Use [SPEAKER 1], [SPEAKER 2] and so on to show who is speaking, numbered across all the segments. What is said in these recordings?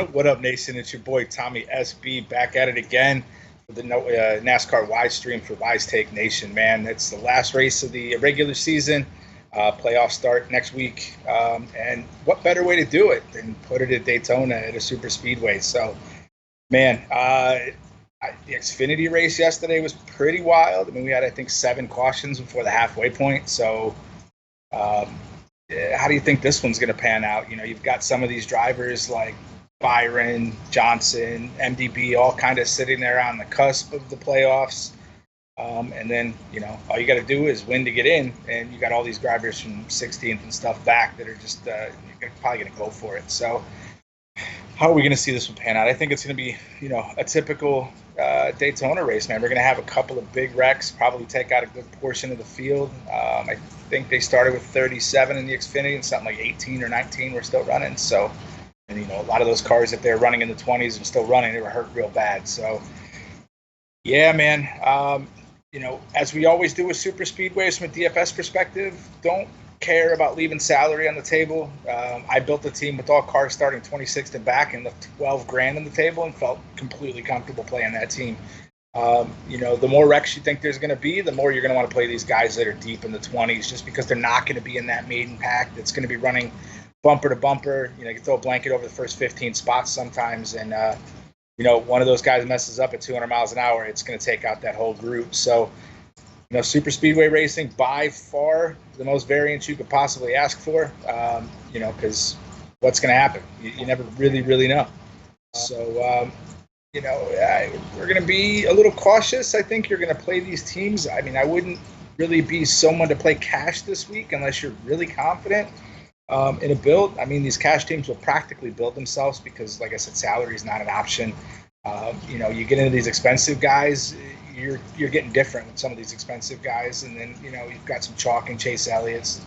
[SPEAKER 1] What up, Nation? It's your boy Tommy SB back at it again for the NASCAR Wise stream for Wise Take Nation. Man, it's the last race of the regular season. Playoffs start next week, and what better way to do it than put it at Daytona at a super speedway? So, man, the Xfinity race yesterday was pretty wild. I mean, we had, I think, 7 cautions before the halfway point. So, how do you think this one's going to pan out? You know, you've got some of these drivers like Byron, Johnson, MDB, all kind of sitting there on the cusp of the playoffs. And then, you know, all you got to do is win to get in. And you got all these drivers from 16th and stuff back that are just you're probably going to go for it. So how are we going to see this one pan out? I think it's going to be, you know, a typical Daytona race, man. We're going to have a couple of big wrecks, probably take out a good portion of the field. I think they started with 37 in the Xfinity and something like 18 or 19 were still running. So, and, you know, a lot of those cars, if they're running in the 20s and still running, they were hurt real bad. So, yeah, man, you know, as we always do with super speedways from a DFS perspective, don't care about leaving salary on the table. I built a team with all cars starting 26th and back and left 12 grand on the table and felt completely comfortable playing that team. You know, the more wrecks you think there's going to be, the more you're going to want to play these guys that are deep in the 20s, just because they're not going to be in that maiden pack that's going to be running bumper to bumper. You know, you can throw a blanket over the first 15 spots sometimes, and you know, one of those guys messes up at 200 miles an hour, it's going to take out that whole group. So, you know, super speedway racing, by far the most variance you could possibly ask for, you know, because what's going to happen? You never really know. So, you know, we're going to be a little cautious. I think you're going to play these teams. I mean, I wouldn't really be someone to play cash this week unless you're really confident in a build. I mean, these cash teams will practically build themselves because, like I said, salary is not an option. You know, you get into these expensive guys, you're getting different with some of these expensive guys, and then, you know, you've got some chalk and Chase Elliott's,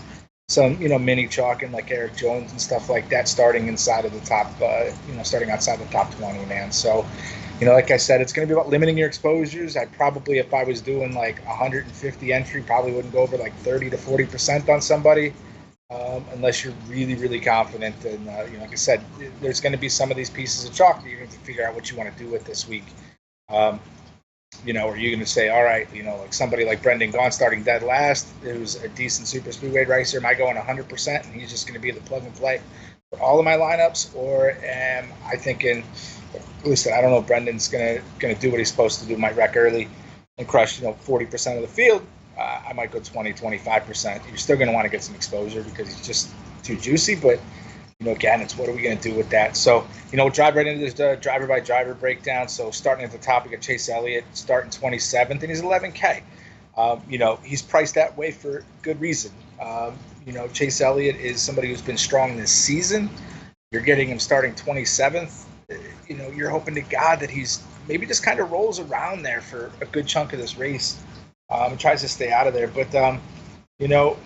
[SPEAKER 1] some, you know, mini chalk and like Eric Jones and stuff like that starting inside of the top, you know, starting outside the top 20, man. So, you know, like I said, it's going to be about limiting your exposures. I probably, if I was doing like 150 entry, probably wouldn't go over like 30 to 40% on somebody. Unless you're really confident. And, you know, like I said, there's going to be some of these pieces of chalk that you're going to figure out what you want to do with this week. You know, or you're going to say, all right, you know, like somebody like Brendan Gaughan starting dead last, who's a decent super speedway racer, am I going 100% and he's just going to be the plug and play for all of my lineups? Or am I thinking, listen, I don't know if Brendan's going to do what he's supposed to do, might wreck early and crush, you know, 40% of the field. I might go 20-25%. You're still going to want to get some exposure because he's just too juicy. But, you know, again, it's what are we going to do with that? So, you know, we'll drive right into this driver by driver breakdown. So starting at the top, we got Chase Elliott starting 27th, and he's 11K. You know, he's priced that way for good reason. You know, Chase Elliott is somebody who's been strong this season. You're getting him starting 27th. You know, you're hoping to God that he's maybe just kind of rolls around there for a good chunk of this race. And tries to stay out of there, but you know,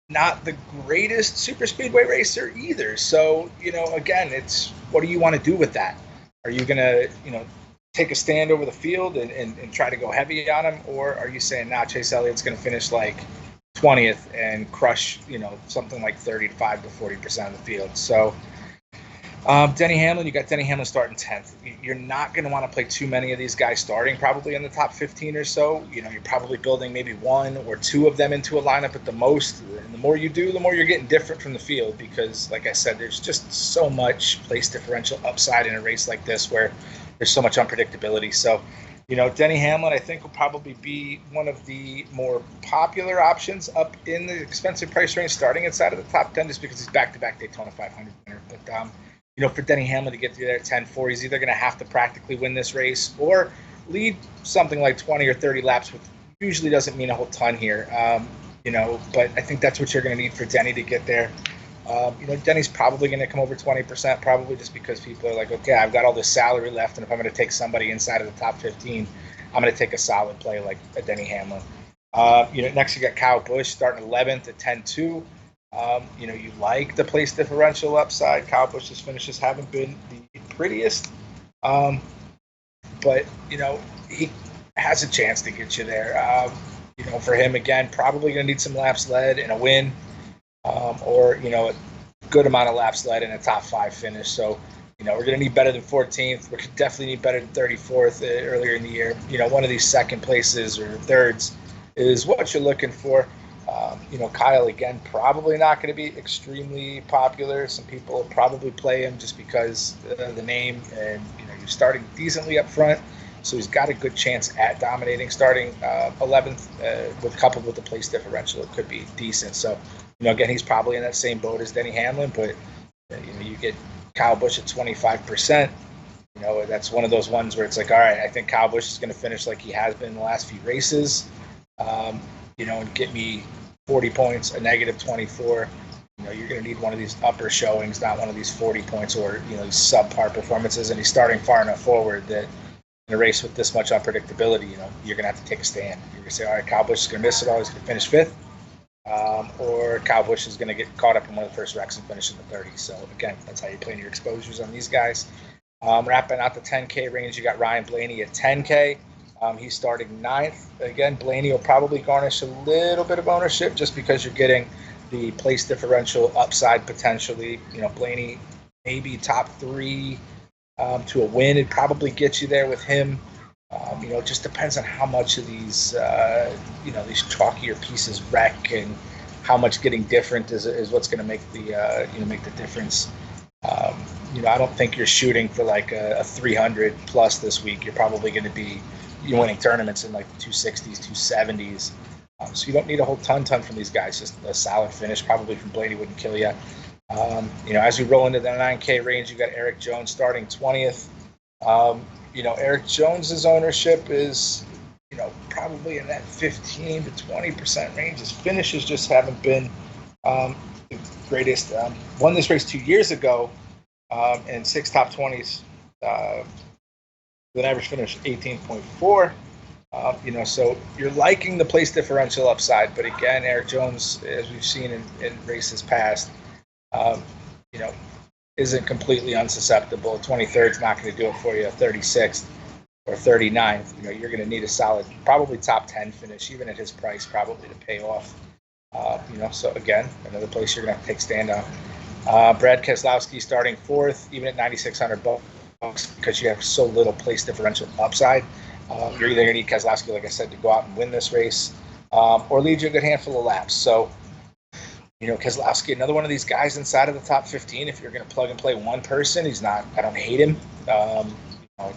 [SPEAKER 1] not the greatest super speedway racer either. So, you know, again, it's what do you want to do with that? Are you gonna, you know, take a stand over the field and try to go heavy on him, or are you saying, nah, Chase Elliott's gonna finish like 20th and crush, you know, something like 35 to 40% of the field? So, Denny Hamlin, you got Denny Hamlin starting 10th. You're not going to want to play too many of these guys starting probably in the top 15 or so. You know, you're probably building maybe 1 or 2 of them into a lineup at the most. And the more you do, the more you're getting different from the field because, like I said, there's just so much place differential upside in a race like this where there's so much unpredictability. So, you know, Denny Hamlin, I think, will probably be one of the more popular options up in the expensive price range starting inside of the top 10 just because he's back-to-back Daytona 500 winner. But, you know, for Denny Hamlin to get through there at 10-4, he's either going to have to practically win this race or lead something like 20 or 30 laps, which usually doesn't mean a whole ton here. You know, but I think that's what you're going to need for Denny to get there. You know, Denny's probably going to come over 20%, probably just because people are like, okay, I've got all this salary left, and if I'm going to take somebody inside of the top 15, I'm going to take a solid play like a Denny Hamlin. You know, next you got Kyle Busch starting 11th at 10-2. You know, you like the place differential upside. Kyle Busch's finishes haven't been the prettiest, but, you know, he has a chance to get you there. You know, for him, again, probably going to need some laps led and a win, or, you know, a good amount of laps led and a top 5 finish. So, We're going to need better than 14th. We could definitely need better than 34th earlier in the year. One of these second places or thirds is what you're looking for. Kyle, again, probably not going to be extremely popular. Some people will probably play him just because of the name, and you're starting decently up front. So he's got a good chance at dominating starting 11th, coupled with the place differential. It could be decent. So, again, he's probably in that same boat as Denny Hamlin, but, you get Kyle Busch at 25%. That's one of those ones where it's like, all right, I think Kyle Busch is going to finish like he has been in the last few races, and get me 40 points, a negative 24. You're going to need one of these upper showings, not one of these 40 points or, these subpar performances. And he's starting far enough forward that in a race with this much unpredictability, you're going to have to take a stand. You're going to say, all right, Kyle Busch is going to miss it all. He's going to finish 5th. Or Kyle Busch is going to get caught up in one of the first wrecks and finish in the 30s. So, again, that's how you plan your exposures on these guys. Wrapping out the 10K range, you got Ryan Blaney at 10K. He's starting 9th. Again, Blaney will probably garnish a little bit of ownership just because you're getting the place differential upside potentially. Blaney maybe top 3 to a win. It'd probably get you there with him. It just depends on how much of these, these chalkier pieces wreck and how much getting different is what's going to make the, make the difference. I don't think you're shooting for like a 300 plus this week. You're probably going to be winning tournaments in like the 260s, 270s. So you don't need a whole ton from these guys. Just a solid finish, probably from Blaney wouldn't kill you. As we roll into the 9K range, you got Eric Jones starting 20th. Eric Jones's ownership is, probably in that 15 to 20% range. His finishes just haven't been the greatest. Won this race 2 years ago, and 6 top 20s, with an average finish 18.4. So you're liking the place differential upside, but again, Eric Jones, as we've seen in races past, isn't completely unsusceptible. 23rd is not going to do it for you. 36th or 39th, you're going to need a solid, probably top 10 finish, even at his price, probably to pay off. So again, another place you're going to have to take stand on. Brad Keselowski starting 4th, even at $9,600 because you have so little place differential upside. You're either going to need Keselowski, like I said, to go out and win this race, or lead you a good handful of laps. So, Keselowski, another one of these guys inside of the top 15. If you're going to plug and play one person, he's not. I don't hate him. I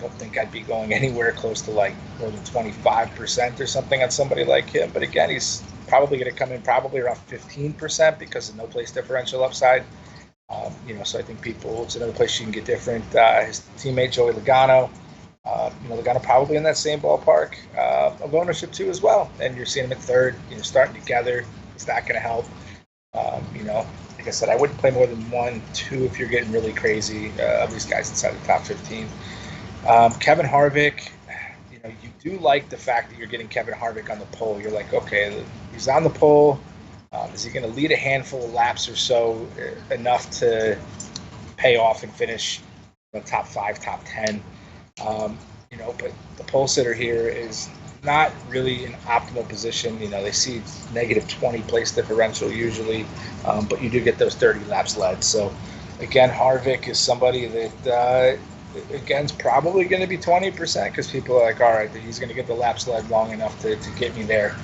[SPEAKER 1] don't think I'd be going anywhere close to like more than 25% or something on somebody like him. But again, he's probably going to come in probably around 15% because of no place differential upside. So I think it's another place you can get different. His teammate Joey Logano. Logano probably in that same ballpark of ownership too as well. And you're seeing him at 3rd, starting together. Is that going to help? Like I said, I wouldn't play more than 1, 2 if you're getting really crazy of these guys inside the top 15. Kevin Harvick, you do like the fact that you're getting Kevin Harvick on the pole. You're like, okay, he's on the pole. Is he going to lead a handful of laps or so enough to pay off and finish top 5, top 10? But the pole sitter here is not really in optimal position. They see negative 20 place differential usually, but you do get those 30 laps led. So again, Harvick is somebody that, again, is probably going to be 20% because people are like, all right, he's going to get the laps led long enough to get me there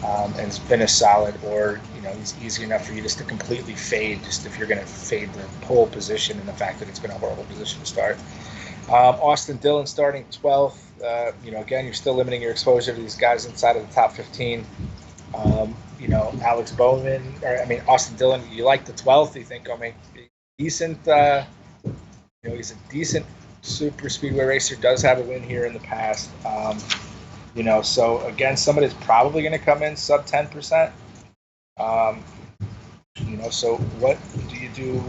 [SPEAKER 1] and finish solid, or, he's easy enough for you just to completely fade, just if you're going to fade the pole position and the fact that it's been a horrible position to start. Austin Dillon starting 12th. Again, you're still limiting your exposure to these guys inside of the top 15. Alex Bowman, Austin Dillon, you like the 12th. You think, decent, he's a decent super speedway racer, does have a win here in the past. So again, somebody that's probably going to come in sub 10%. So what do you do,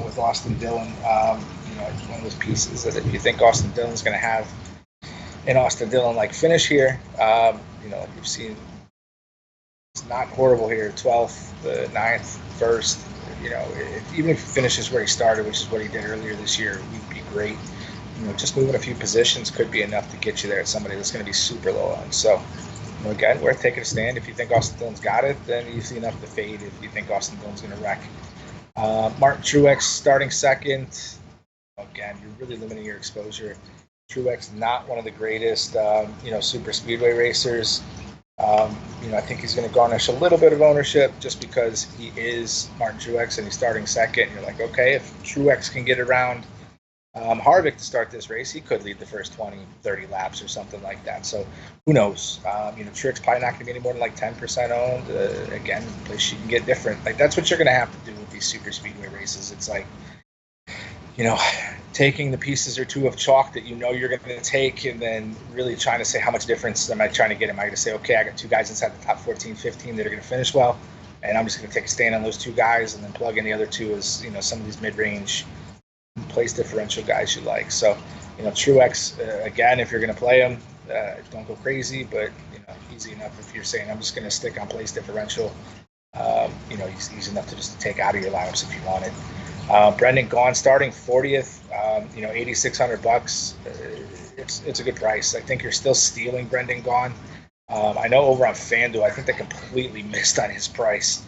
[SPEAKER 1] with Austin Dillon? It's one of those pieces that if you think Austin Dillon's going to have an Austin Dillon-like finish here, you've seen it's not horrible here. 12th, 9th, 1st. Even if he finishes where he started, which is what he did earlier this year, would be great. Just moving a few positions could be enough to get you there at somebody that's going to be super low on. So, again, worth taking a stand. If you think Austin Dillon's got it, then you see enough to fade if you think Austin Dillon's going to wreck. Martin Truex starting 2nd. again, you're really limiting your exposure. Truex, not one of the greatest, super speedway racers. I think he's going to garnish a little bit of ownership just because he is Martin Truex and he's starting second. And you're like, okay, if Truex can get around Harvick to start this race, he could lead the first 20, 30 laps or something like that. So who knows? Truex probably not going to be any more than like 10% owned. Again, place you can get different. Like that's what you're going to have to do with these super speedway races. It's like, taking the pieces or two of chalk that you're going to take and then really trying to say how much difference am I trying to get? Am I going to say, okay, I got two guys inside the top 14, 15 that are going to finish well, and I'm just going to take a stand on those two guys and then plug in the other two as, some of these mid-range place differential guys you like. So, Truex, again, if you're going to play him, don't go crazy, but, easy enough if you're saying I'm just going to stick on place differential. He's easy enough to just take out of your lineups if you wanted. Brendan Gaughan starting 40th, $8,600. It's a good price. I think you're still stealing Brendan Gaughan. I know over on FanDuel, I think they completely missed on his price.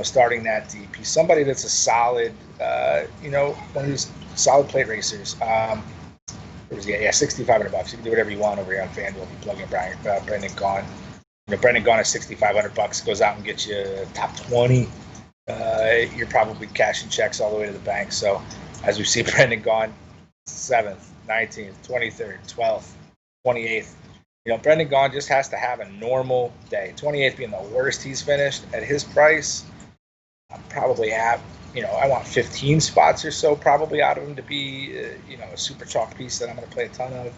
[SPEAKER 1] Starting that deep, he's somebody that's a solid, one of these solid plate racers. $6,500. You can do whatever you want over here on FanDuel if you plug in Brendan Gaughan. Brendan Gaughan at $6,500 goes out and gets you top 20. You're probably cashing checks all the way to the bank. So as we see, Brendan Gaughan 7th, 19th, 23rd, 12th, 28th. Brendan Gaughan just has to have a normal day. 28th being the worst he's finished at his price. I'm probably at, I want 15 spots or so probably out of him to be, a super chalk piece that I'm going to play a ton of.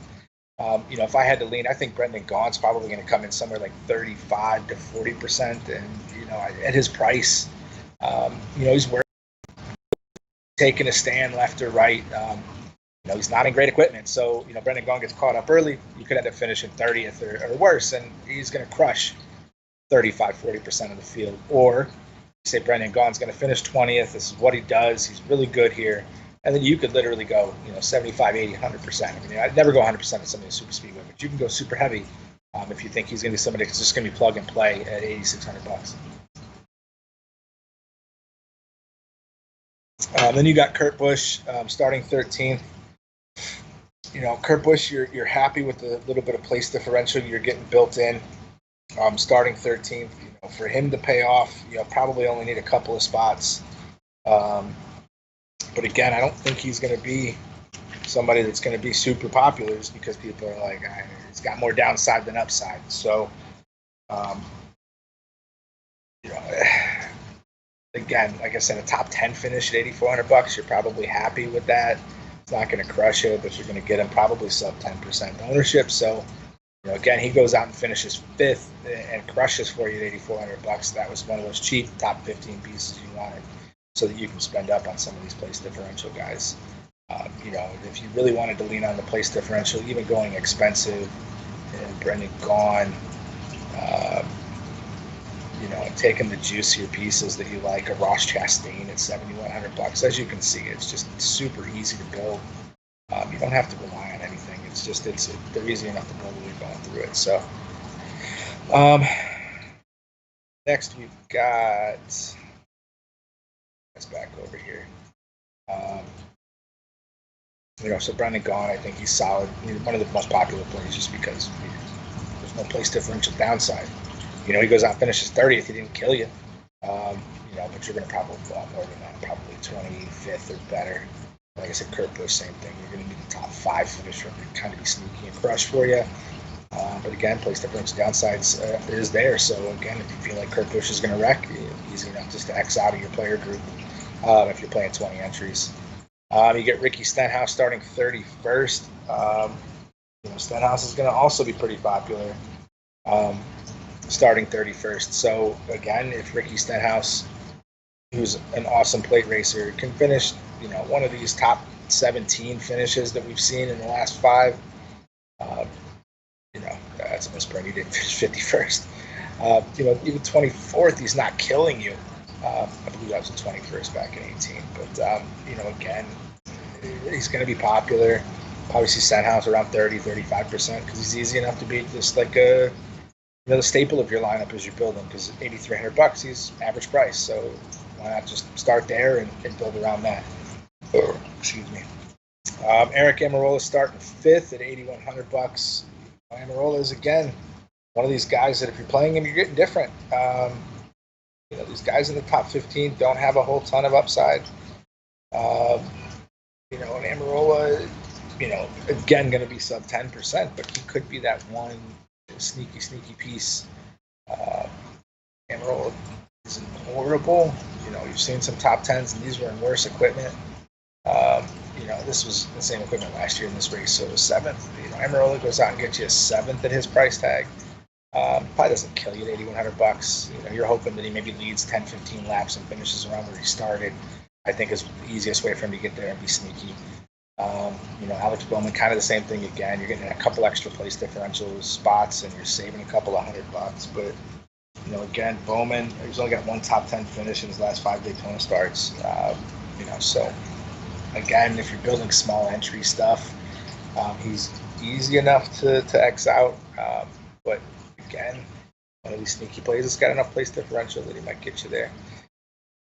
[SPEAKER 1] If I had to lean, I think Brendan Gaughan's probably going to come in somewhere like 35 to 40%. And, at his price, he's worth taking a stand left or right. He's not in great equipment. So, Brendan Gaughan gets caught up early. You could end up finishing 30th or worse, and he's going to crush 35, 40% of the field. Or you say Brendan Gaughan's going to finish 20th. This is what he does. He's really good here. And then you could literally go, 75, 80, 100%. I'd never go 100% at somebody in super speedway, but you can go super heavy if you think he's going to be somebody that's just going to be plug and play at $8,600. Then you got Kurt Busch starting 13th. Kurt Busch, you're happy with the little bit of place differential you're getting built in. Starting 13th, for him to pay off, probably only need a couple of spots. But again, I don't think he's going to be somebody that's going to be super popular just because people are like, he's got more downside than upside. So, again, like I said, a top 10 finish at $8,400, you're probably happy with that. It's not going to crush it, but you're going to get him probably sub 10% ownership. So, again, he goes out and finishes 5th and crushes for you at $8,400. That was one of those cheap top 15 pieces you wanted so that you can spend up on some of these place differential guys. If you really wanted to lean on the place differential, even going expensive, and Brendan Gaughan, taking the juicier pieces that you like, a Ross Chastain at $7,100. As you can see, it's just super easy to build. You don't have to rely on anything. They're easy enough to build when you're going through it. So, next we've got, let's back over here. So Brendan Gaughan, I think he's solid. He's one of the most popular players just because there's no place differential downside. He goes out and finishes 30th. He didn't kill you. But you're going to probably fall more than that, probably 25th or better. Like I said, Kurt Busch, same thing. You're going to need the top 5 finisher to kind of be sneaky and crush for you. But again, place differential downsides is there. So again, if you feel like Kurt Busch is going to wreck, easy enough just to X out of your player group if you're playing 20 entries. You get Ricky Stenhouse starting 31st. Stenhouse is going to also be pretty popular. Starting 31st. So again, if Ricky Stenhouse, who's an awesome plate racer, can finish, one of these top 17 finishes that we've seen in the last 5, that's a misprint. He didn't finish 51st. Even 24th, he's not killing you. I believe that was the 21st back in 18. But, again, he's going to be popular. Probably see Stenhouse around 30, 35% because he's easy enough to be just like the staple of your lineup as you're building, because $8,300, he's average price. So why not just start there and build around that? Excuse me. Eric Amarillo starting 5th at $8,100. Amarillo is, again, one of these guys that if you're playing him, you're getting different. These guys in the top 15 don't have a whole ton of upside. And Amarillo, again, going to be sub 10%, but he could be that one sneaky piece. Amarillo isn't horrible. You've seen some top 10s, and these were in worse equipment. This was the same equipment last year in this race, so it was 7th. Amarillo goes out and gets you a 7th at his price tag. Probably doesn't kill you at $8,100. You're hoping that he maybe leads 10, 15 laps and finishes around where he started. I think is the easiest way for him to get there and be sneaky. Alex Bowman, kind of the same thing again. You're getting a couple extra place differential spots, and you're saving a couple of $100. But again, Bowman, he's only got one top 10 finish in his last 5 Daytona starts. So again, if you're building small entry stuff, he's easy enough to X out. But again, one of these sneaky plays that's got enough place differential that he might get you there.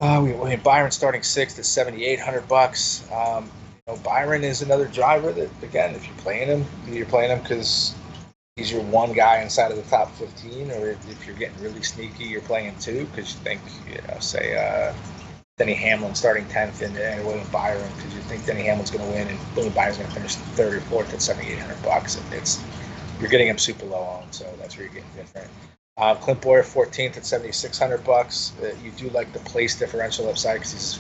[SPEAKER 1] We have Byron starting 6th at $7,800. Byron is another driver that, again, if you're playing him because he's your one guy inside of the top 15, or if you're getting really sneaky, you're playing 2 because you think, say Denny Hamlin starting 10th and William Byron because you think Denny Hamlin's going to win and William Byron's going to finish 3rd or 4th at $7,800. You're getting him super low on, so that's where you're getting different. Clint Boyer 14th at $7,600. You do like the place differential upside because he's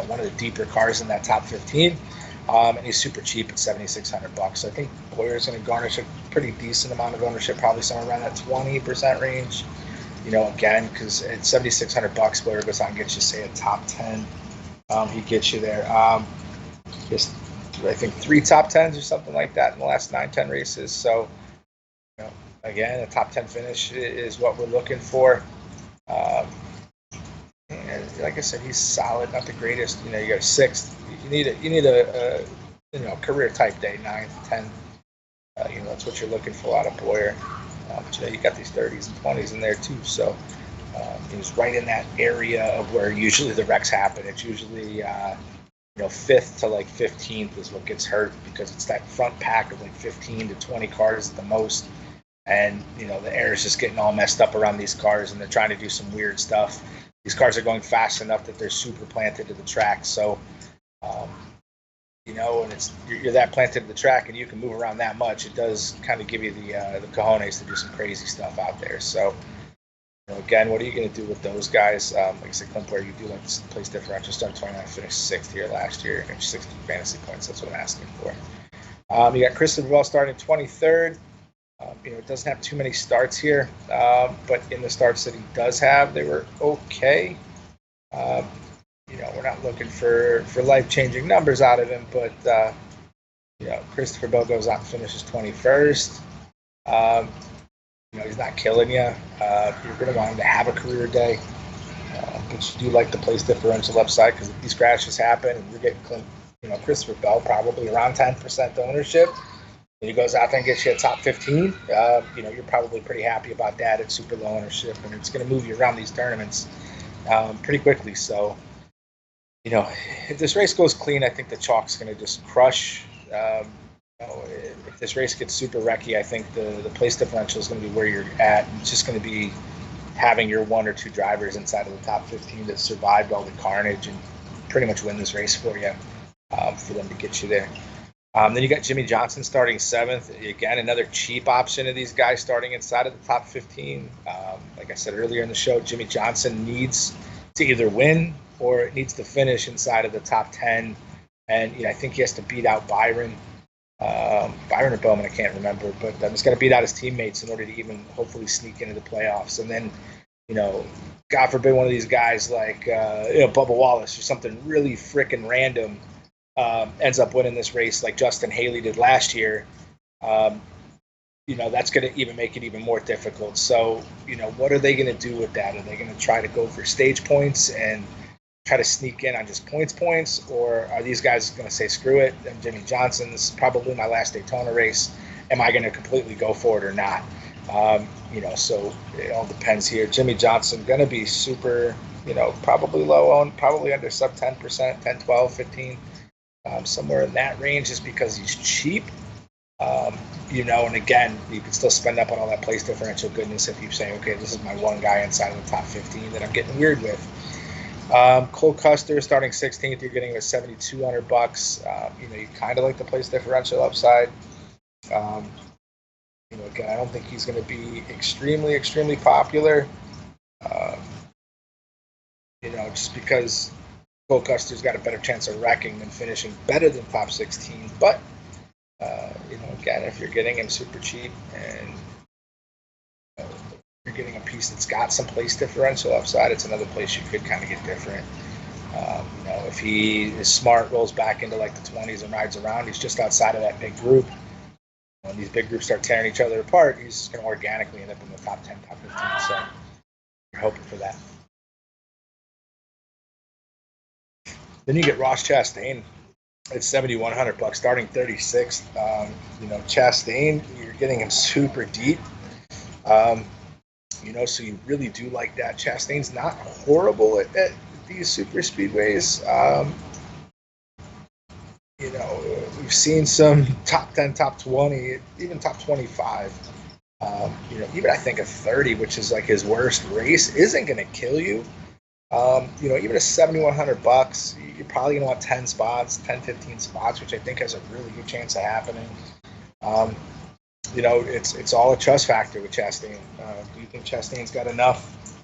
[SPEAKER 1] one of the deeper cars in that top 15, and he's super cheap at $7,600. So I think Boyer's going to garnish a pretty decent amount of ownership, probably somewhere around that 20% range. Again, because at $7,600, Boyer goes out and gets you, say, a top 10. He gets you there. Just I think 3 top 10s or something like that in the last 9-10 races. So. Again, a top 10 finish is what we're looking for. And like I said, he's solid, not the greatest. You got a 6th. You need a career type day, 9th, 10th. That's what you're looking for out of Boyer. But you got these 30s and 20s in there too. So he's right in that area of where usually the wrecks happen. It's usually 5th to like 15th is what gets hurt because it's that front pack of like 15 to 20 cars at the most. And, the air is just getting all messed up around these cars, and they're trying to do some weird stuff. These cars are going fast enough that they're super planted to the track. So, and you're that planted to the track and you can move around that much. It does kind of give you the cojones to do some crazy stuff out there. So, again, what are you going to do with those guys? Like I said, Clint Boyer, you do like this place differential. Start 29, finished 6th here last year, and 60 fantasy points. That's what I'm asking for. You got Christopher Bell starting 23rd. It doesn't have too many starts here, but in the starts that he does have, they were okay. We're not looking for life-changing numbers out of him, but Christopher Bell goes out and finishes 21st. He's not killing you. You're going to want him to have a career day, but you do like the place differential upside because if these crashes happen and you're getting Christopher Bell probably around 10% ownership. And he goes out there and gets you a top 15. You're probably pretty happy about that at super low ownership, and it's going to move you around these tournaments pretty quickly. So, if this race goes clean, I think the chalk's going to just crush. If this race gets super wrecky, I think the place differential is going to be where you're at. It's just going to be having your 1 or 2 drivers inside of the top 15 that survived all the carnage and pretty much win this race for you, for them to get you there. Then you got Jimmy Johnson starting 7th. Again, another cheap option of these guys starting inside of the top 15. Like I said earlier in the show, Jimmy Johnson needs to either win or it needs to finish inside of the top 10. And I think he has to beat out Byron or Bowman, I can't remember. But he's got to beat out his teammates in order to even hopefully sneak into the playoffs. And then, God forbid one of these guys like Bubba Wallace or something really freaking random ends up winning this race like Justin Haley did last year, that's going to even make it even more difficult. So, what are they going to do with that? Are they going to try to go for stage points and try to sneak in on just points, or are these guys going to say, screw it, I'm Jimmy Johnson, this is probably my last Daytona race. Am I going to completely go for it or not? So it all depends here. Jimmy Johnson going to be super, probably low on, probably under sub 10%, 10, 12, 15. somewhere in that range, just because he's cheap. And again, you can still spend up on all that place differential goodness if you say, okay, this is my one guy inside of the top 15 that I'm getting weird with. Cole Custer starting 16th, you're getting him at $7,200. You kind of like the place differential upside. Again, I don't think he's going to be extremely, extremely popular. Just because Cole Custer's got a better chance of wrecking than finishing better than top 16. But, again, if you're getting him super cheap and you're getting a piece that's got some place differential upside, it's another place you could kind of get different. If he is smart, rolls back into like the 20s and rides around, he's just outside of that big group. When these big groups start tearing each other apart, he's going to organically end up in the top 10, top 15. So you're hoping for that. Then you get Ross Chastain at $7,100, starting 36th. Chastain, you're getting him super deep. So you really do like that. Chastain's not horrible at these super speedways. We've seen some top 10, top 20, even top 25. Even I think a 30, which is like his worst race, isn't going to kill you. Even at $7,100, you're probably going to want 10 spots, 10, 15 spots, which I think has a really good chance of happening. It's all a trust factor with Chastain. Do you think Chastain's got enough,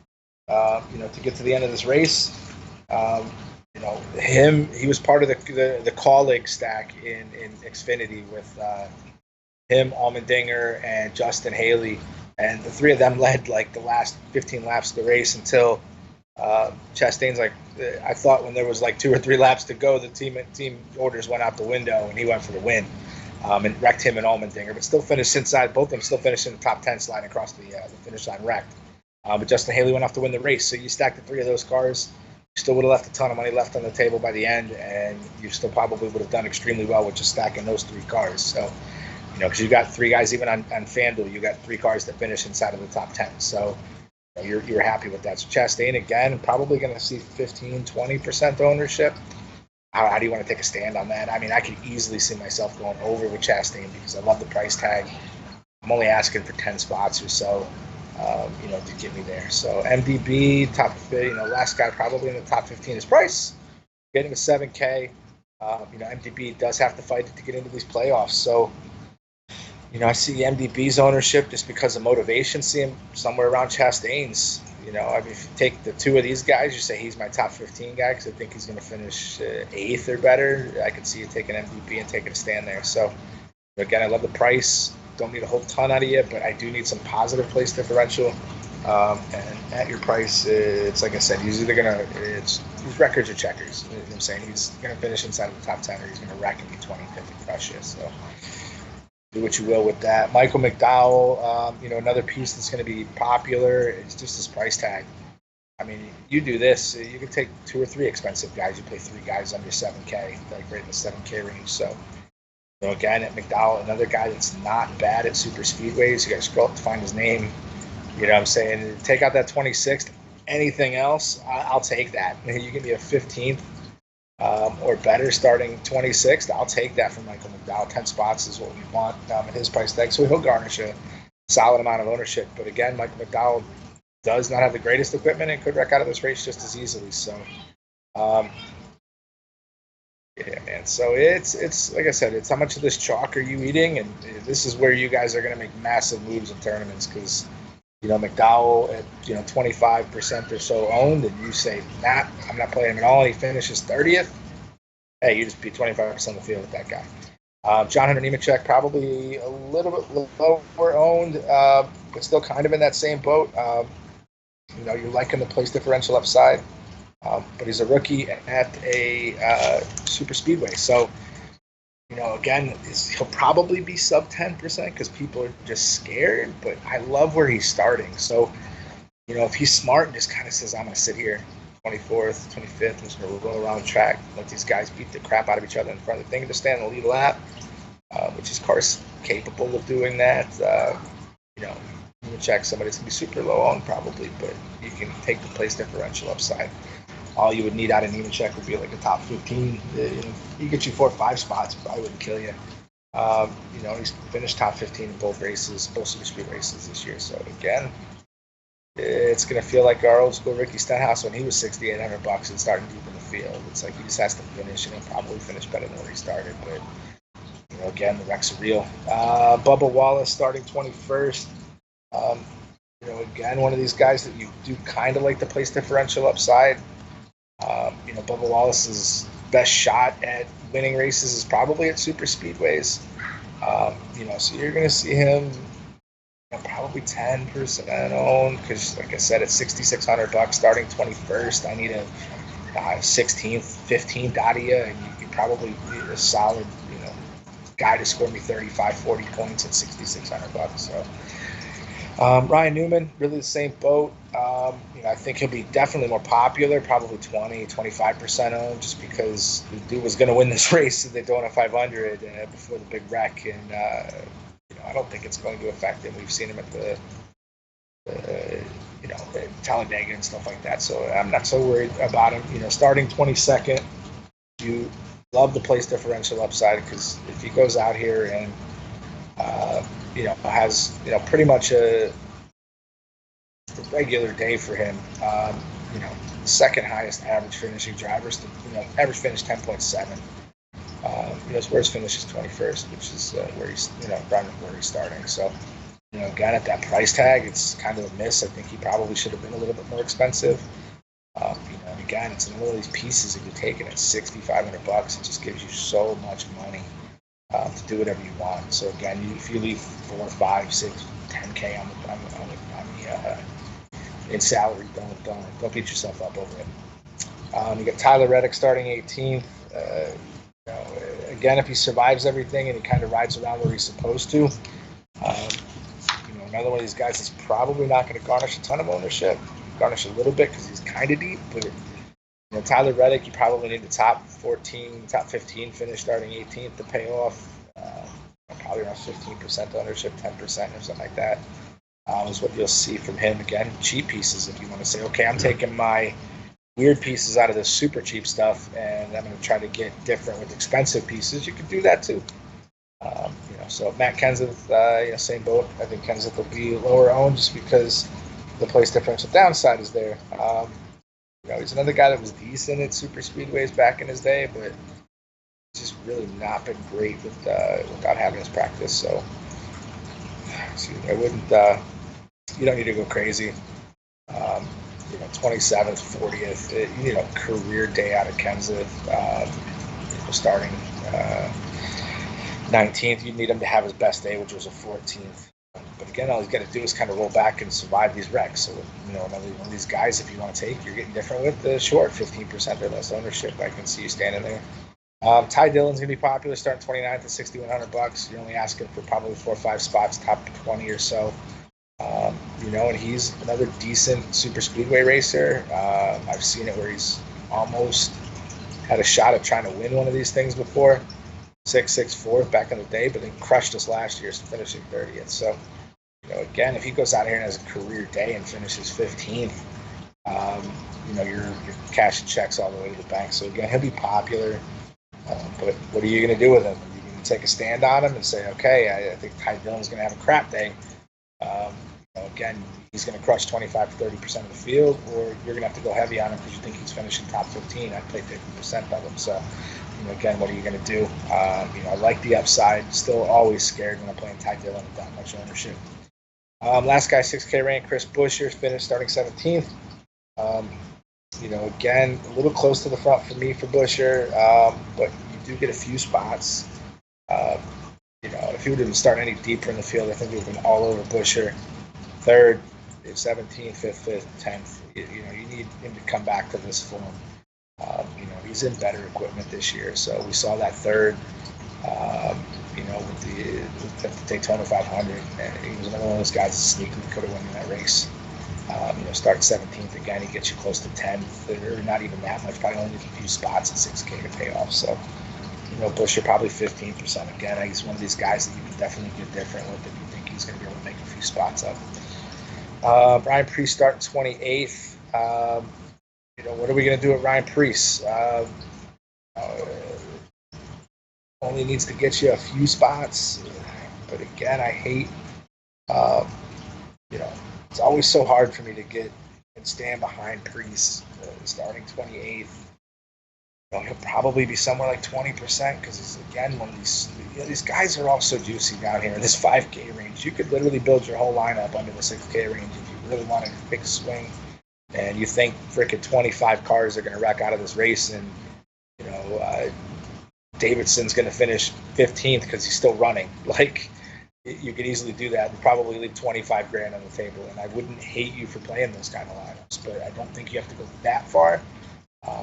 [SPEAKER 1] to get to the end of this race? He was part of the colleague stack in Xfinity with him, Allmendinger, and Justin Haley, and the three of them led like the last 15 laps of the race until Chastain's like, I thought when there was like 2 or 3 laps to go, the team orders went out the window and he went for the win, and wrecked him and Allmendinger, but still finished inside. Both of them still finished in the top 10, sliding across the finish line wrecked. But Justin Haley went off to win the race. So you stack the 3 of those cars, you still would have left a ton of money left on the table by the end, and you still probably would have done extremely well with just stacking those 3 cars. So, because you got 3 guys, even on FanDuel, you got 3 cars that finish inside of the top 10. So you're happy with that. So Chastain, again, probably going to see 15, 20% ownership. How do you want to take a stand on that? I mean, I could easily see myself going over with Chastain because I love the price tag. I'm only asking for 10 spots or so, to get me there. So MDB, last guy probably in the top 15 is Price, getting a $7K. MDB does have to fight to get into these playoffs. So, I see MDB's ownership just because of motivation. See him somewhere around Chastain's. If you take the 2 of these guys, you say he's my top 15 guy because I think he's going to finish 8th or better. I could see you taking MDB and taking a stand there. So, again, I love the price. Don't need a whole ton out of you, but I do need some positive place differential. And at your price, it's like I said, he's either it's records or checkers. You know what I'm saying? He's going to finish inside of the top 10 or he's going to rack and be 20, 50, crush you. So do what you will with that. Michael McDowell, another piece that's going to be popular. It's just his price tag. I mean, you do this, you can take 2 or 3 expensive guys. You play 3 guys under 7K, like right in the 7K range. So, again, at McDowell, another guy that's not bad at super speedways. You got to scroll up to find his name. You know what I'm saying? Take out that 26th. Anything else, I'll take that. You give me a 15th or better starting 26th, I'll take that from Michael McDowell. 10 spots is what we want at his price tag. So he'll garnish a solid amount of ownership. But again, Michael McDowell does not have the greatest equipment and could wreck out of this race just as easily. So, yeah, man. So it's like I said, it's how much of this chalk are you eating? And this is where you guys are going to make massive moves in tournaments because, McDowell at, 25% or so owned, and you say, I'm not playing him at all, and he finishes 30th. Hey, you just beat 25% of the field with that guy. John Hunter Nemechek, probably a little bit lower owned, but still kind of in that same boat. You're liking the place differential upside, but he's a rookie at a super speedway. So, again, he'll probably be sub 10% because people are just scared, but I love where he's starting. So, if he's smart and just kind of says, I'm going to sit here 24th, 25th, I'm just going to roll around the track, let these guys beat the crap out of each other in front of the thing to stand in the lead lap, which is, of course, capable of doing that. You can check somebody that's going to be super low owned probably, but you can take the place differential upside. all you would need out of Nemechek would be like a top 15. You get you 4 or 5 spots, probably wouldn't kill you. He's finished top 15 in both races, both super speed races this year. So again, it's going to feel like our old school Ricky Stenhouse when he was $6,800 and starting deep in the field. It's like he just has to finish, and he'll probably finish better than where he started. But again, the wrecks are real. Bubba Wallace starting 21st. Again, one of these guys that you do kind of like the place differential upside. Bubba Wallace's best shot at winning races is probably at super speedways. So you're going to see him probably 10% owned because, like I said, it's $6,600 starting 21st. I need a 16th, 15th out of you, and you probably need a solid, guy to score me 35, 40 points at $6,600. So Ryan Newman, really the same boat. I think he'll be definitely more popular, probably 25% owned, just because the dude was going to win this race and they don't have 500 before the big wreck. And, I don't think it's going to affect him. We've seen him at the Talladega and stuff like that. So I'm not so worried about him. Starting 22nd, you love the place differential upside because if he goes out here and has pretty much a regular day for him, second highest average finishing drivers, average finish 10.7. His worst finish is 21st, which is where he's around where he's starting. So again, at that price tag, it's kind of a miss. I think he probably should have been a little bit more expensive. And again, it's another of these pieces that you're taking at $6,500. It just gives you so much money to do whatever you want. So again, if you leave 4, 5, 6, 10K on the in salary, don't beat yourself up over it. You got Tyler Reddick starting 18th. Again, if he survives everything and he kind of rides around where he's supposed to, another one of these guys is probably not going to garnish a ton of ownership. Garnish a little bit because he's kind of deep, but Tyler Reddick, you probably need the top 14, top 15 finish starting 18th to pay off. Probably around 15% ownership, 10% or something like that is what you'll see from him. Again, cheap pieces if you want to say, okay, I'm taking my weird pieces out of this super cheap stuff and I'm going to try to get different with expensive pieces. You can do that too. So Matt Kenseth, same boat. I think Kenseth will be lower owned just because the place differential downside is there. He's another guy that was decent at super speedways back in his day, but just really not been great without having his practice. So I wouldn't. You don't need to go crazy. 27th, 40th. You need a career day out of Kenseth. Starting 19th, you need him to have his best day, which was a 14th. But again, all he's got to do is kind of roll back and survive these wrecks. So, one of these guys, if you want to take, you're getting different with the short 15% or less ownership. I can see you standing there. Ty Dillon's going to be popular, starting 29th at $6,100. You're only asking for probably 4 or 5 spots, top 20 or so. And he's another decent super speedway racer. I've seen it where he's almost had a shot at trying to win one of these things before. 4th back in the day, but then crushed us last year, finishing 30th. So, again, if he goes out here and has a career day and finishes 15th, you're cashing checks all the way to the bank. So, again, he'll be popular. But what are you going to do with him? Are you going to take a stand on him and say, okay, I think Ty Dillon's going to have a crap day? Again, he's going to crush 25 to 30% of the field, or you're going to have to go heavy on him because you think he's finishing top 15. I'd play 50% of him. So, again, what are you going to do? I like the upside. Still always scared when I'm playing Ty Dillon with that much ownership. Last guy, 6K rank, Chris Buescher, finished starting 17th. Again, a little close to the front for me for Buescher, but you do get a few spots. If he would have started any deeper in the field, I think we would have been all over Buescher. 3rd, 17th, 5th, 10th. You need him to come back to this form. He's in better equipment this year. So we saw that 3rd, with the Daytona 500. And he was another one of those guys that sneakily could have won that race. Start 17th again, he gets you close to 10th. Or not even that much, probably only a few spots at 6K to pay off. So, Buescher probably 15%. Again, he's one of these guys that you can definitely get different with if you think he's going to be able to make a few spots up. Brian Priest starting 28th. what are we going to do with Ryan Preece? Only needs to get you a few spots. But again, I hate, it's always so hard for me to get and stand behind Preece starting 28th. He'll probably be somewhere like 20% because he's, again, one of these guys are all so juicy down here in this 5K range. You could literally build your whole lineup under the 6K range if you really wanted a big swing and you think freaking 25 cars are going to wreck out of this race and, Davidson's going to finish 15th because he's still running. Like, you could easily do that and probably leave 25 grand on the table. And I wouldn't hate you for playing those kind of lineups, but I don't think you have to go that far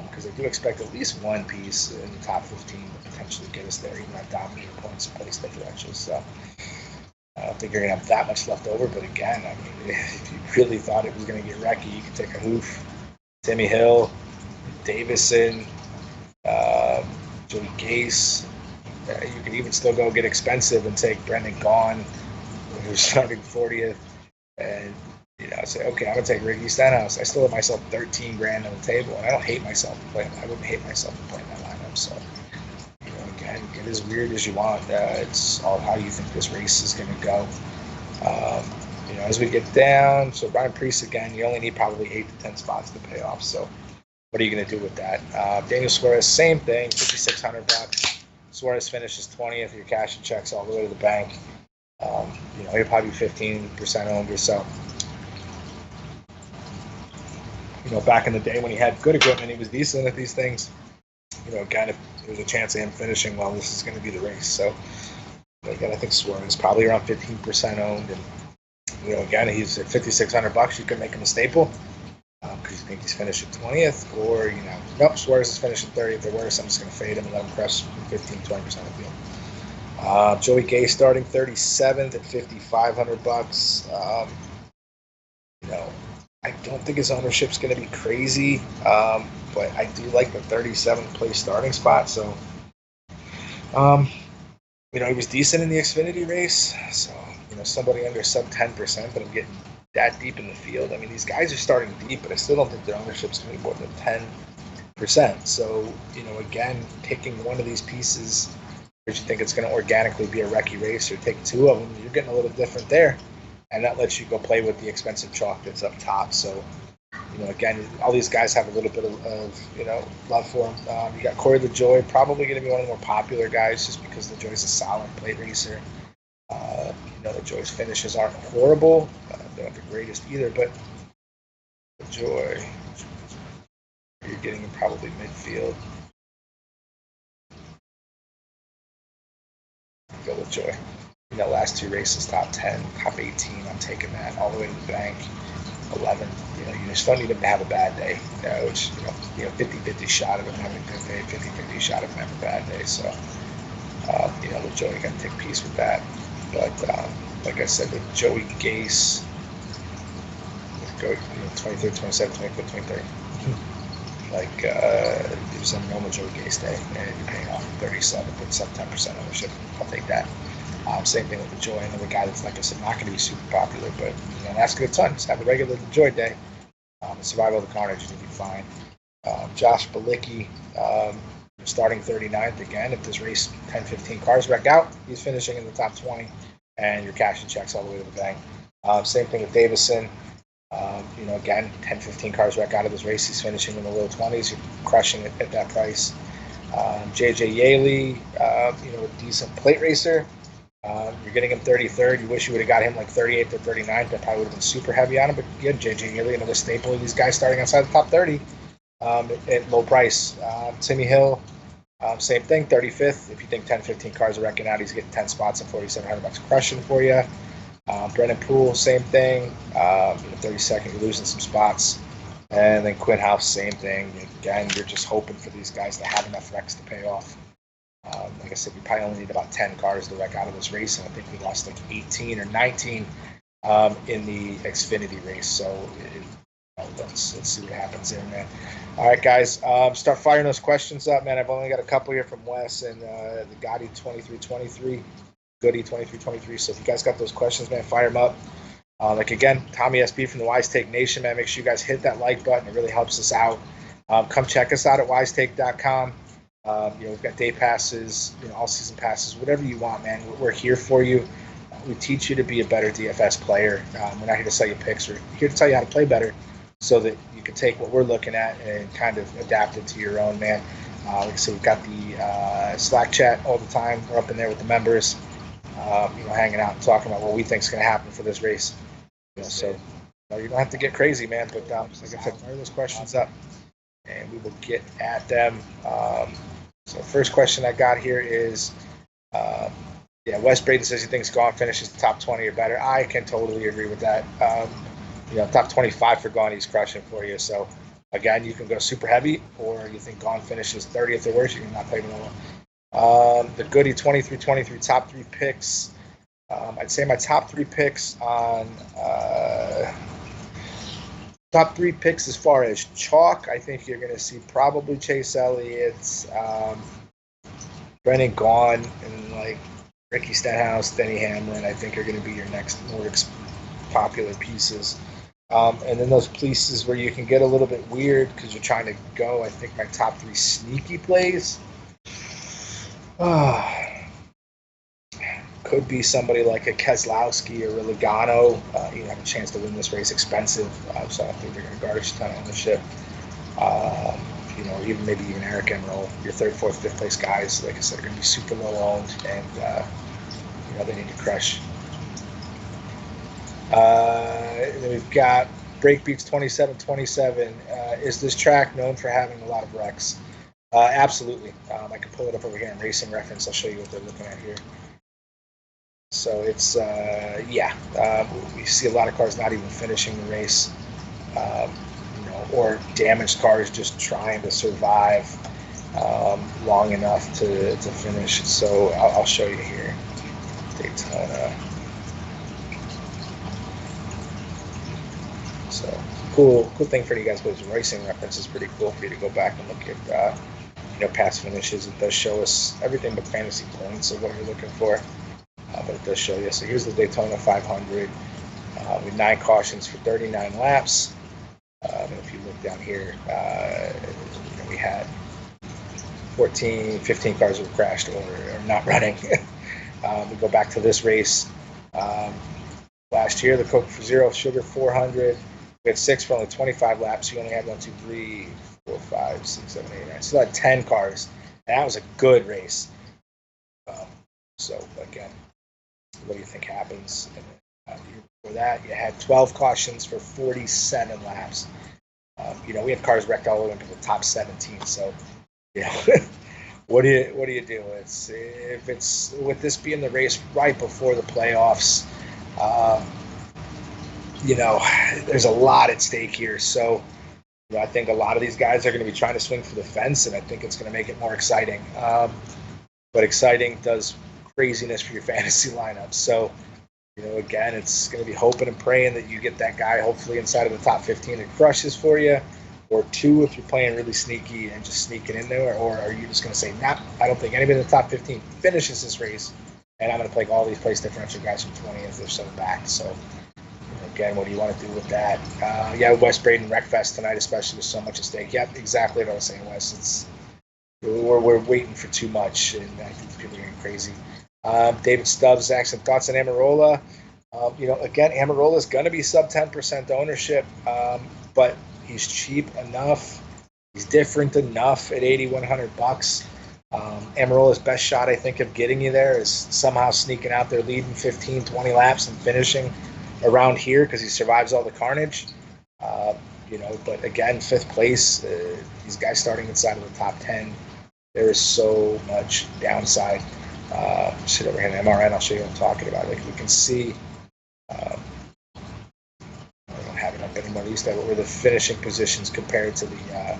[SPEAKER 1] because I do expect at least one piece in the top 15 to potentially get us there, even at dominator points and place differentials. So I don't think you're going to have that much left over. But again, I mean, if you really thought it was going to get wrecky, you could take a hoof, Timmy Hill, Davison, Joey Gase. You could even still go get expensive and take Brendan Gaughan, who's starting 40th, and say, okay, I'm gonna take Ricky Stenhouse. I still have myself 13 grand on the table, and I don't hate myself for playing. I wouldn't hate myself for playing that lineup. So, again, get as weird as you want. It's all how you think this race is gonna go. As we get down, so Ryan Preece again, you only need probably 8 to 10 spots to pay off. So, what are you gonna do with that? Daniel Suarez, same thing, $5,600. Suarez finishes 20th. Your cash and checks all the way to the bank. You're probably 15% owned or so. Back in the day when he had good equipment, he was decent at these things. Again, if there's a chance of him finishing well, this is going to be the race. So, again, I think Suarez is probably around 15% owned. And, again, he's at $5,600. You could make him a staple because you think he's finishing 20th. Or, nope, Suarez is finishing 30th or worse. I'm just going to fade him and let him crush 15, 20% of the field. Joey Gase starting 37th at $5,500. I don't think his ownership's going to be crazy, but I do like the 37th place starting spot. So, he was decent in the Xfinity race. So, somebody under sub 10%, but I'm getting that deep in the field. I mean, these guys are starting deep, but I still don't think their ownership's going to be more than 10%. So, again, picking one of these pieces, if you think it's going to organically be a wrecky race, or take two of them, you're getting a little different there. And that lets you go play with the expensive chalk that's up top. So, again, all these guys have a little bit of love for him. You got Corey LaJoie, probably going to be one of the more popular guys just because LaJoie's a solid plate racer. LaJoie's finishes aren't horrible. They're not the greatest either, but LaJoie, you're getting him probably midfield. Go LaJoie. Last two races, top 10, top 18, I'm taking that all the way to the bank. 11, you just don't need him to have a bad day, which, 50-50 shot of him having a good day, 50-50 shot of him having a bad day. So, LaJoie got to take peace with that. But, like I said, with Joey Gase, go 23rd, 27th, 25th, 23rd. There's a normal Joey Gase day, and you're paying off 37th with sub 10% ownership. I'll take that. Same thing with LaJoie, another guy that's, like I said, not going to be super popular, but ask it a ton. Just have a regular LaJoie day. Survival of the Carnage is going to be fine. Josh Bilicki, starting 39th again. If this race 10-15 cars wreck out, he's finishing in the top 20, and your cash and checks all the way to the bank. Same thing with Davison. Again, 10-15 cars wreck out of this race, he's finishing in the low 20s. You're crushing it at that price. JJ Yaley, a decent plate racer. You're getting him 33rd. You wish you would have got him like 38th or 39th. That probably would have been super heavy on him. But again, JJ Yaley, another staple of these guys starting outside the top 30 at low price. Timmy Hill, same thing, 35th. If you think 10-15 cars are wrecking out, he's getting 10 spots and $4,700 crushing for you. Brennan Poole, same thing. 32nd, you're losing some spots. And then Quinn House, same thing. Again, you're just hoping for these guys to have enough wrecks to pay off. Like I said, we probably only need about 10 cars to wreck out of this race, and I think we lost like 18 or 19 in the Xfinity race. So let's see what happens there, man. All right, guys, start firing those questions up, man. I've only got a couple here from Wes and the Gotti 2323, Goody 2323. So if you guys got those questions, man, fire them up. Again, Tommy SB from the Wise Take Nation, man. Make sure you guys hit that like button. It really helps us out. Come check us out at wisetake.com. We've got day passes, all season passes, whatever you want, man. We're here for you. We teach you to be a better DFS player. We're not here to sell you picks. We're here to tell you how to play better so that you can take what we're looking at and kind of adapt it to your own, man. Like I said, we've got the Slack chat all the time. We're up in there with the members, hanging out and talking about what we think is going to happen for this race. So you don't have to get crazy, man. But like I said, fire those questions up, and we will get at them. So first question I got here is, Wes Braden says he thinks Gone finishes top 20 or better. I can totally agree with that. Top 25 for Gone, he's crushing for you. So again, you can go super heavy, or you think Gone finishes 30th or worse, you can not play the The Goody 23 top 3 picks. I'd say my top 3 picks on top 3 picks as far as chalk. I think you're going to see probably Chase Elliott, Brennan Gaughan, and like Ricky Stenhouse, Denny Hamlin. I think are going to be your next more popular pieces. And then those pieces where you can get a little bit weird because you're trying to go. I think my top 3 sneaky plays. Could be somebody like a Keselowski or a Logano. You have a chance to win this race expensive, so I don't think they're going to garnish a ton of ownership. Even maybe even Eric Amarillo, your 3rd, 4th, 5th place guys, like I said, are going to be super low owned, and they need to crush. Then we've got Breakbeats 2727. Is this track known for having a lot of wrecks? Absolutely. I can pull it up over here in Racing Reference. I'll show you what they're looking at here. So it's, we see a lot of cars not even finishing the race, or damaged cars just trying to survive long enough to finish. So I'll show you here. Daytona. So cool thing for you guys, but Racing Reference is pretty cool for you to go back and look at, past finishes. It does show us everything but fantasy points of what you're looking for. But it does show you. So here's the Daytona 500 with 9 cautions for 39 laps. And if you look down here, we had 15 cars that were crashed or not running. We go back to this race. Last year, the Coke for Zero Sugar 400. We had 6 for only 25 laps. You only had 1, 2, 3, 4, 5, 6, 7, 8, 9. So had 10 cars. And that was a good race. So again, what do you think happens? And the year before that, you had 12 cautions for 47 laps. We had cars wrecked all the way into the top 17. So, what do you do? If it's with this being the race right before the playoffs, there's a lot at stake here. So, I think a lot of these guys are going to be trying to swing for the fence, and I think it's going to make it more exciting. But exciting does craziness for your fantasy lineup. So, again, it's going to be hoping and praying that you get that guy hopefully inside of the top 15 that crushes for you, or 2 if you're playing really sneaky and just sneaking in there, or are you just going to say, nah, I don't think anybody in the top 15 finishes this race, and I'm going to play all these place differential guys from 20 if they're so back. So, again, what do you want to do with that? Wes Braden Wreckfest tonight, especially with so much at stake. Yep, exactly what I was saying, Wes. We're waiting for too much, and I think people are getting crazy. David Stubbs asks some thoughts on Amarillo. Again, Amarillo is going to be sub 10% ownership, but he's cheap enough. He's different enough at $8,100. Amarillo's best shot, I think, of getting you there is somehow sneaking out there, leading 15, 20 laps and finishing around here because he survives all the carnage. But again, 5th place, these guys starting inside of the top 10, there is so much downside. Sit over here in MRN, I'll show you what I'm talking about. Like we can see, I don't have it up anymore. At least where the finishing positions compared to the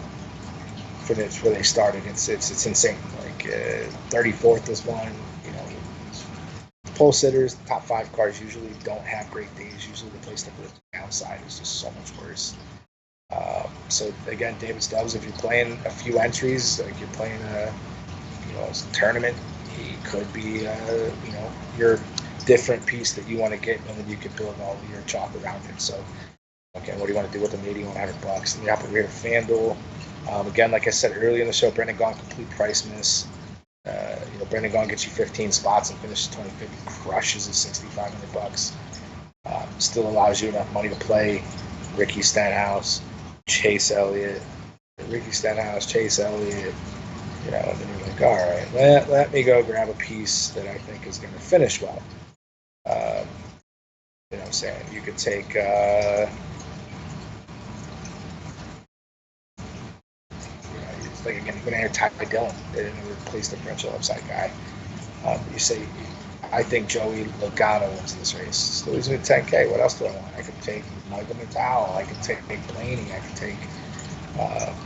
[SPEAKER 1] finish where they started. It's insane. Like 34th is one. Pole sitters, top 5 cars usually don't have great days. Usually the place that goes downside is just so much worse. So again, David Stubbs, if you're playing a few entries, like you're playing a tournament, he could be your different piece that you want to get, and then you can build all your chalk around it. So, okay, what do you want to do with them? $8,100. And the upper here, FanDuel. Again, like I said earlier in the show, Brendan Gaughan, complete price miss. Brendan Gaughan gets you 15 spots and finishes 2050, crushes at $6,500. Still allows you enough money to play Ricky Stenhouse, Chase Elliott, and then you're like, all right, let me go grab a piece that I think is going to finish well. You know what I'm saying? You could take like again, you're going to have Dillon, another place differential upside guy. You say, I think Joey Logano wins this race. Still he's at 10K. What else do I want? I could take Michael Mcdowell. I could take Blaney. I could take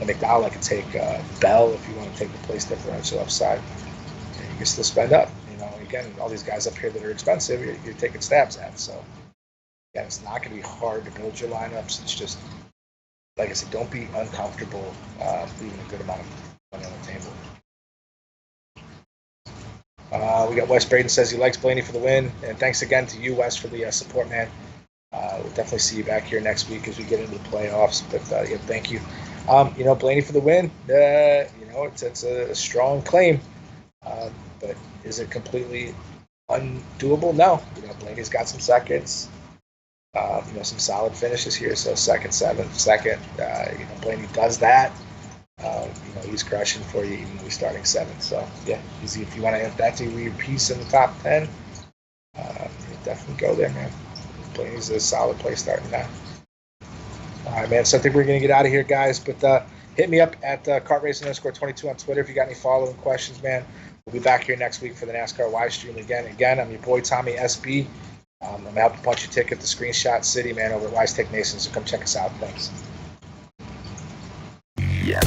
[SPEAKER 1] Mcdowell. I could take Bell if you want to take the place differential upside. And you can still spend up. Again, all these guys up here that are expensive, you're taking stabs at. So, again, it's not going to be hard to build your lineups. It's just, like I said, don't be uncomfortable leaving a good amount of money on the table. We got Wes Braden says he likes Blaney for the win. And thanks again to you, Wes, for the support, man. We'll definitely see you back here next week as we get into the playoffs. But, thank you. Blaney for the win, it's a strong claim. But is it completely undoable? No. Blaney's got some seconds. Some solid finishes here. So second, Blaney does that. He's crushing for you even though he's starting 7th. So, yeah, easy. If you want to add that to your piece in the top 10, definitely go there, man. Blaney's a solid play starting now. All right, man. So I think we're going to get out of here, guys. But hit me up at kartracing_22 on Twitter if you got any following questions, man. We'll be back here next week for the NASCAR live stream again. I'm your boy, Tommy SB. I'm going to help you punch your ticket to Screenshot City, man, over at Wise Tech Nation. So come check us out. Thanks.
[SPEAKER 2] Yeah.